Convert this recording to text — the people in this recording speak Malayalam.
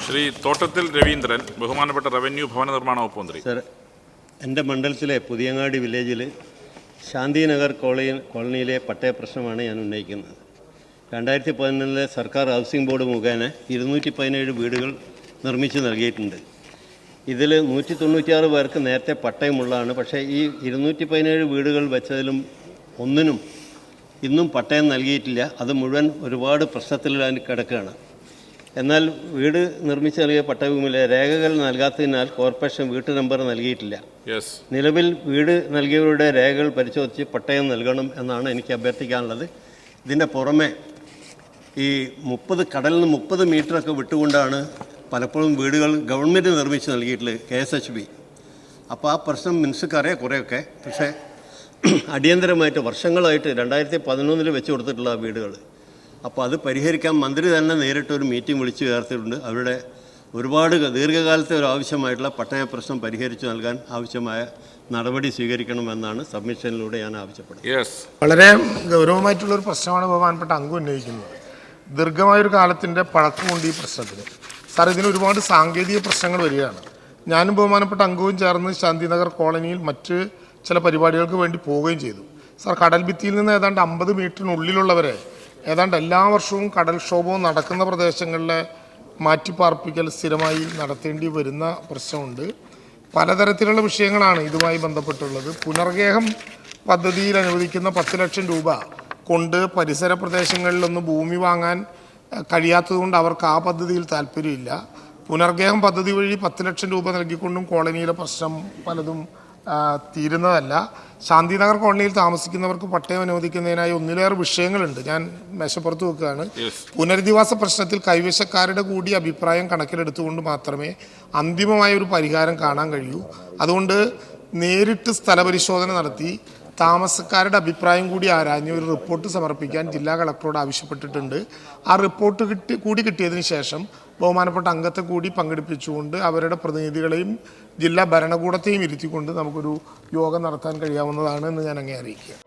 ശ്രീ തോട്ടത്തിൽ രവീന്ദ്രൻ, ബഹുമാനപ്പെട്ട റവന്യൂ ഭവന നിർമ്മാണ വകുപ്പ് മന്ത്രി. സർ, എൻ്റെ മണ്ഡലത്തിലെ പുതിയങ്ങാടി വില്ലേജിൽ ശാന്തിനഗർ കോളനിയിലെ പട്ടയ പ്രശ്നമാണ് ഞാൻ ഉന്നയിക്കുന്നത്. 2011 സർക്കാർ ഹൗസിംഗ് ബോർഡ് മുഖേന 217 വീടുകൾ നിർമ്മിച്ച് നൽകിയിട്ടുണ്ട്. ഇതിൽ 196 പേർക്ക് നേരത്തെ പട്ടയമുള്ളതാണ്. പക്ഷേ ഈ 217 വീടുകൾ വെച്ചതിലും ഒന്നിനും ഇന്നും പട്ടയം നൽകിയിട്ടില്ല. അത് മുഴുവൻ ഒരുപാട് പ്രശ്നത്തിൽ കിടക്കുകയാണ്. എന്നാൽ വീട് നിർമ്മിച്ച് നൽകിയ പട്ടയഭൂമിയിലെ രേഖകൾ നൽകാത്തതിനാൽ കോർപ്പറേഷൻ വീട്ടു നമ്പർ നൽകിയിട്ടില്ല. നിലവിൽ വീട് നൽകിയവരുടെ രേഖകൾ പരിശോധിച്ച് പട്ടയം നൽകണം എന്നാണ് എനിക്ക് അഭ്യർത്ഥിക്കാനുള്ളത്. ഇതിൻ്റെ പുറമെ ഈ കടലിൽ നിന്ന് 30 മീറ്ററൊക്കെ വിട്ടുകൊണ്ടാണ് പലപ്പോഴും വീടുകൾ ഗവൺമെൻറ് നിർമ്മിച്ച് നൽകിയിട്ടുള്ളത്, KSHB. അപ്പോൾ ആ പ്രശ്നം മിനിസ്റ്റർക്കറിയാം കുറേയൊക്കെ. പക്ഷേ അടിയന്തരമായിട്ട് വർഷങ്ങളായിട്ട് 2011 വെച്ച് കൊടുത്തിട്ടുള്ള ആ വീടുകൾ, അപ്പോൾ അത് പരിഹരിക്കാൻ മന്ത്രി തന്നെ നേരിട്ടൊരു മീറ്റിംഗ് വിളിച്ചു ചേർത്തിട്ടുണ്ട്. അവരുടെ ഒരുപാട് ദീർഘകാലത്തെ ഒരു ആവശ്യമായിട്ടുള്ള പട്ടയ പ്രശ്നം പരിഹരിച്ചു നൽകാൻ ആവശ്യമായ നടപടി സ്വീകരിക്കണമെന്നാണ് സബ്മിഷനിലൂടെ ഞാൻ ആവശ്യപ്പെടുന്നത്. വളരെ ഗൗരവമായിട്ടുള്ളൊരു പ്രശ്നമാണ് ബഹുമാനപ്പെട്ട അംഗം ഉന്നയിക്കുന്നത്. ദീർഘമായൊരു കാലത്തിൻ്റെ പഴക്കമുണ്ട് ഈ പ്രശ്നത്തിന്. സാർ, ഇതിന് ഒരുപാട് സാങ്കേതിക പ്രശ്നങ്ങൾ വരികയാണ്. ഞാനും ബഹുമാനപ്പെട്ട അംഗവും ചേർന്ന് ശാന്തിനഗർ കോളനിയിൽ മറ്റ് ചില പരിപാടികൾക്ക് വേണ്ടി പോവുകയും ചെയ്തു. സാർ, കടൽ ഭിത്തിയിൽ നിന്ന് ഏതാണ്ട് 50 മീറ്ററിനുള്ളിലുള്ളവരെ ഏതാണ്ട് എല്ലാ വർഷവും കടൽക്ഷോഭവും നടക്കുന്ന പ്രദേശങ്ങളിലെ മാറ്റിപ്പാർപ്പിക്കൽ സ്ഥിരമായി നടത്തേണ്ടി വരുന്ന പ്രശ്നമുണ്ട്. പലതരത്തിലുള്ള വിഷയങ്ങളാണ് ഇതുമായി ബന്ധപ്പെട്ടുള്ളത്. പുനർഗേഹം പദ്ധതിയിൽ അനുവദിക്കുന്ന 10 ലക്ഷം രൂപ കൊണ്ട് പരിസര പ്രദേശങ്ങളിലൊന്നും ഭൂമി വാങ്ങാൻ കഴിയാത്തതുകൊണ്ട് അവർക്ക് ആ പദ്ധതിയിൽ താല്പര്യമില്ല. പുനർഗേഹം പദ്ധതി വഴി 10 ലക്ഷം രൂപ നൽകിക്കൊണ്ടും കോളനിയിലെ പ്രശ്നം പലതും തീരുന്നതല്ല. ശാന്തിനഗർ കോളനിയിൽ താമസിക്കുന്നവർക്ക് പട്ടയം അനുവദിക്കുന്നതിനായി ഒന്നിലേറെ വിഷയങ്ങളുണ്ട്. ഞാൻ മേശപ്പുറത്ത് വെക്കുകയാണ്. പുനരധിവാസ പ്രശ്നത്തിൽ കൈവശക്കാരുടെ കൂടി അഭിപ്രായം കണക്കിലെടുത്തുകൊണ്ട് മാത്രമേ അന്തിമമായ ഒരു പരിഹാരം കാണാൻ കഴിയൂ. അതുകൊണ്ട് നേരിട്ട് സ്ഥലപരിശോധന നടത്തി താമസക്കാരുടെ അഭിപ്രായം കൂടി ആരാഞ്ഞ് ഒരു റിപ്പോർട്ട് സമർപ്പിക്കാൻ ജില്ലാ കളക്ടറോട് ആവശ്യപ്പെട്ടിട്ടുണ്ട്. ആ റിപ്പോർട്ട് കിട്ടിയതിന് ശേഷം ബഹുമാനപ്പെട്ട അംഗത്തെ കൂടി പങ്കെടുപ്പിച്ചുകൊണ്ട് അവരുടെ പ്രതിനിധികളെയും ജില്ലാ ഭരണകൂടത്തെയും ഇരുത്തിക്കൊണ്ട് നമുക്കൊരു യോഗം നടത്താൻ കഴിയാവുന്നതാണ് എന്ന് ഞാൻ അങ്ങേ അറിയിക്കുക.